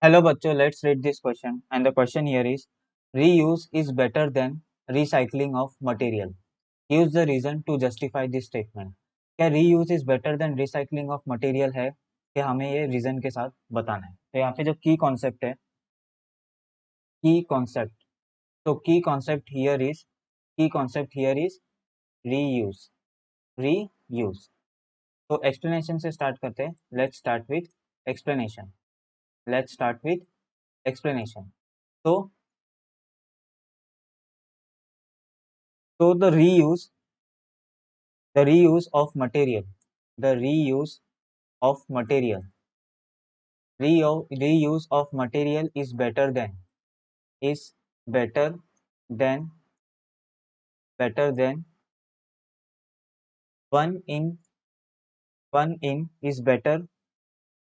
Hello बच्चों, let's read this question and the question here is reuse is better than recycling of material. Use the reason to justify this statement. क्या reuse is better than recycling of material है कि हमें ये reason के साथ बताना है. तो यहाँ पे जो की कॉन्सेप्ट है, की कॉन्सेप्ट, तो की concept here is reuse. Reuse. तो एक्सप्लेनेशन से स्टार्ट करते हैं. Let's start with explanation. Let's start with explanation. तो the reuse of material, the of material reuse of material is better than better than one in is better.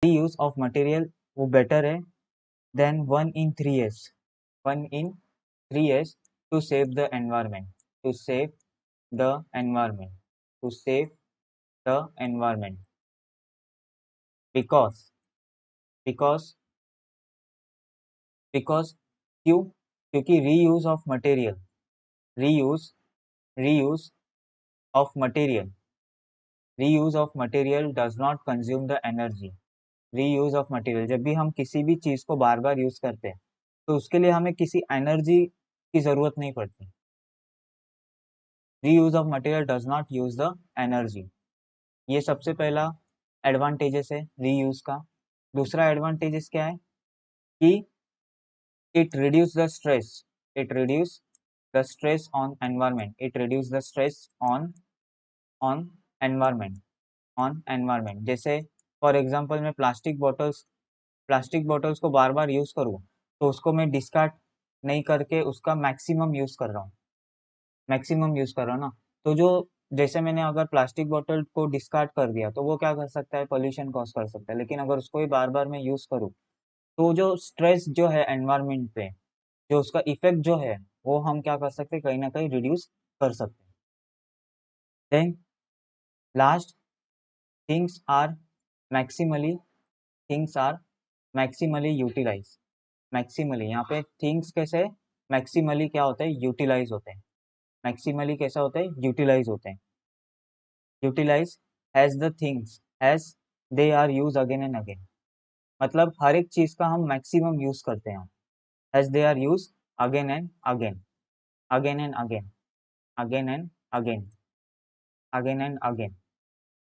Reuse of material वो better है than 1 in 3s, 1 in 3s to save the environment, to save the environment, to save the environment. because because because क्यों? क्योंकि reuse of material, reuse reuse of material reuse of material does not consume the energy. Reuse of material, जब भी हम किसी भी चीज को बार बार use करते हैं तो उसके लिए हमें किसी एनर्जी की जरूरत नहीं पड़ती. Reuse of material does not use the energy. ये सबसे पहला एडवांटेजेस है रीयूज का. दूसरा एडवांटेजेस क्या है कि it reduce the stress, it reduce the stress on environment, it reduce the stress on environment, on environment. जैसे फॉर एग्जांपल मैं प्लास्टिक बॉटल्स को बार बार यूज करूँ तो उसको मैं डिस्कार्ड नहीं करके उसका मैक्सिमम यूज कर रहा हूँ, मैक्सिमम यूज कर रहा हूँ ना. तो जो जैसे मैंने अगर प्लास्टिक बॉटल को डिस्कार्ड कर दिया तो वो क्या कर सकता है, पोल्यूशन कॉज कर सकता है. लेकिन अगर उसको ही बार बार मैं यूज करूँ तो जो स्ट्रेस जो है एनवायरमेंट पे, जो उसका इफेक्ट जो है वो हम क्या कर सकते हैं, कहीं ना कहीं रिड्यूस कर सकते हैं. Then last, things are maximally things are maximally utilize. Maximally यहाँ पे थिंग्स कैसे मैक्सिमली क्या होता है, यूटिलाइज होते हैं. मैक्सिमली कैसा होता है, यूटिलाइज होते हैं. Utilize as the things as they are use again and again. मतलब हर एक चीज का हम मैक्सिमम यूज करते हैं as they are use again and again, again and again, again and again, again and again.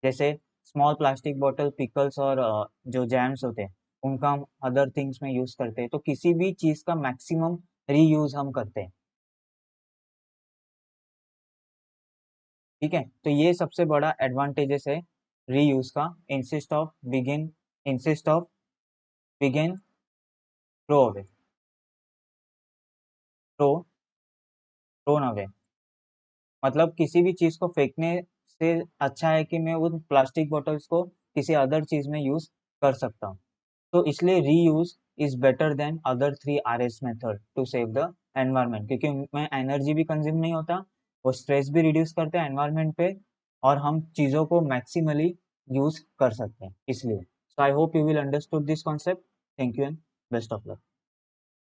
जैसे स्मॉल प्लास्टिक बॉटल, पिकल्स और जो जैम्स होते हैं उनका हम अदर थिंग्स में यूज करते हैं. तो किसी भी चीज का मैक्सिमम रीयूज हम करते हैं. ठीक है, तो ये सबसे बड़ा एडवांटेजेस है रीयूज का. Insist of begin throw away, throw thrown away. मतलब किसी भी चीज को फेंकने से अच्छा है कि मैं उन प्लास्टिक बॉटल्स को किसी अदर चीज में यूज कर सकता हूँ. तो इसलिए reuse is better than other 3 RS method to save the environment, क्योंकि उनमें एनर्जी भी कंज्यूम नहीं होता, वो स्ट्रेस भी रिड्यूस करते हैं एनवायरमेंट पे, और हम चीज़ों को मैक्सिमली यूज कर सकते हैं इसलिए. So I hope you will understood this concept. Thank you and best of luck.